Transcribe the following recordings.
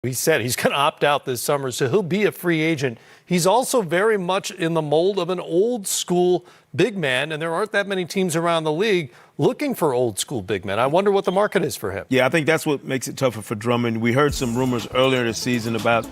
He said he's going to opt out this summer, so he'll be a free agent. He's also very much in the mold of an old school big man, and there aren't that many teams around the league looking for old school big men. I wonder what the market is for him. Yeah, I think that's what makes it tougher for Drummond. We heard some rumors earlier this season about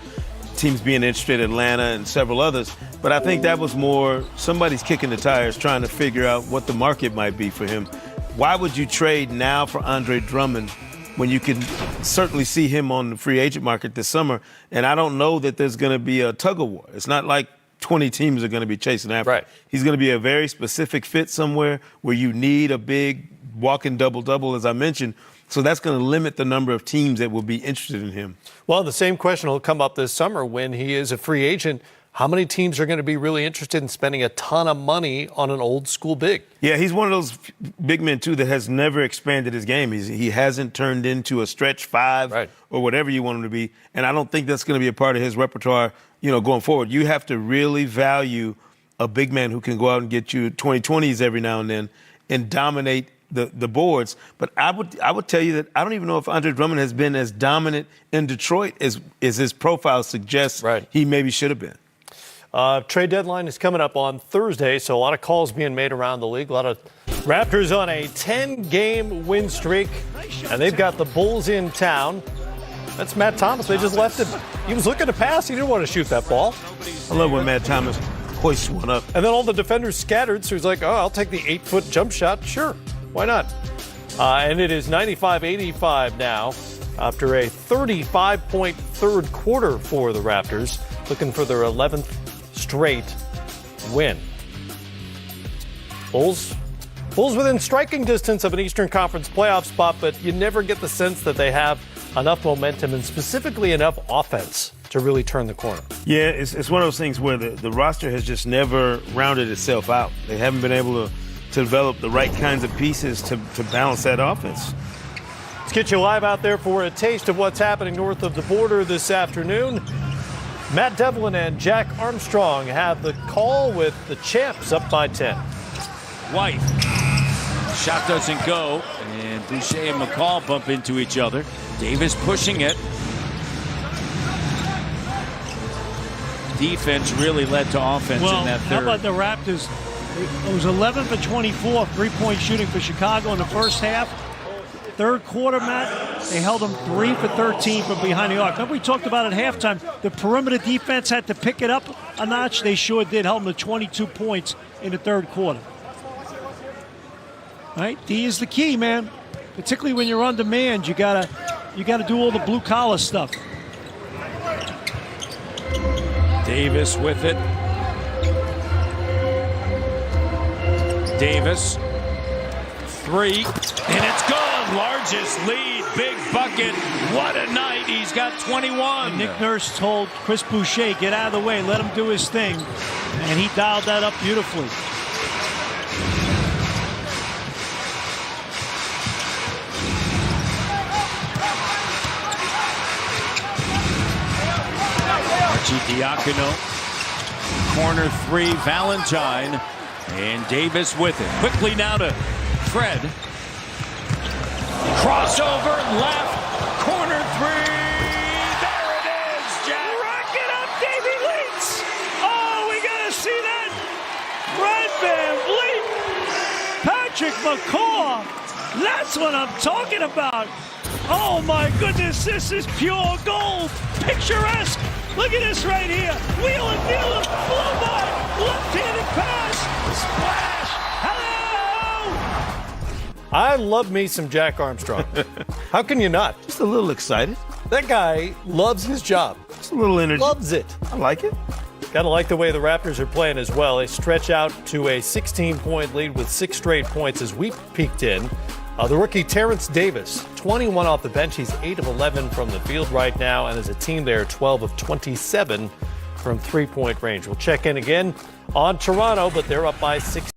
teams being interested in Atlanta and several others, but I think that was more somebody's kicking the tires trying to figure out what the market might be for him. Why would you trade now for Andre Drummond when you can certainly see him on the free agent market this summer? And I don't know that there's going to be a tug of war. It's not like 20 teams are going to be chasing after him. Right. He's going to be a very specific fit somewhere where you need a big walking double-double, as I mentioned. So that's going to limit the number of teams that will be interested in him. Well, the same question will come up this summer when he is a free agent. How many teams are going to be really interested in spending a ton of money on an old school big? Yeah, he's one of those big men, too, that has never expanded his game. He hasn't turned into a stretch five or whatever you want him to be. And I don't think that's going to be a part of his repertoire, going forward. You have to really value a big man who can go out and get you 20-20s every now and then and dominate the boards. But I would tell you that I don't even know if Andre Drummond has been as dominant in Detroit as his profile suggests he maybe should have been. Trade deadline is coming up on Thursday, so a lot of calls being made around the league. A lot of Raptors on a 10-game win streak, and they've got the Bulls in town. That's Matt Thomas. They just left him. He was looking to pass. He didn't want to shoot that ball. I love when Matt Thomas hoists one up. And then all the defenders scattered, so he's like, I'll take the 8-foot jump shot. Sure, why not? And it is 95-85 now after a 35-point third quarter for the Raptors, looking for their 11th straight win. Bulls within striking distance of an Eastern Conference playoff spot, but you never get the sense that they have enough momentum and specifically enough offense to really turn the corner. Yeah, it's one of those things where the roster has just never rounded itself out. They haven't been able to develop the right kinds of pieces to balance that offense. Let's get you live out there for a taste of what's happening north of the border this afternoon. Matt Devlin and Jack Armstrong have the call with the champs up by 10. White. Shot doesn't go, and Boucher and McCall bump into each other. Davis pushing it. Defense really led to offense in that third. How about the Raptors? It was 11 for 24, three-point shooting for Chicago in the first half. Third quarter, Matt, they held them 3 for 13 from behind the arc. Remember we talked about at halftime, the perimeter defense had to pick it up a notch. They sure did. Held them to 22 points in the third quarter. All right, D is the key, man. Particularly when you're on demand, you gotta do all the blue collar stuff. Davis with it. Davis, 3, and it's gone. Largest lead, big bucket. What a night. He's got 21. And Nick Nurse told Chris Boucher, get out of the way, let him do his thing. And he dialed that up beautifully. Diacono, corner 3, Valentine, and Davis with it. Quickly now to Fred. Crossover, left, corner 3. There it is, Jack. Rock it up, Davey Leeds. Oh, we gotta see that. Fred Van Vliet, Patrick McCaw. That's what I'm talking about. Oh my goodness, this is pure gold. Picturesque. Look at this right here. Wheel and dealer, blow by, left-handed pass, splash. Hello! I love me some Jack Armstrong. How can you not? Just a little excited. That guy loves his job. Just a little energy. Loves it. I like it. Gotta like the way the Raptors are playing as well. They stretch out to a 16-point lead with 6 straight points as we peeked in. The rookie Terrence Davis, 21 off the bench. He's 8 of 11 from the field right now. And as a team, they're 12 of 27 from three-point range. We'll check in again on Toronto, but they're up by 16.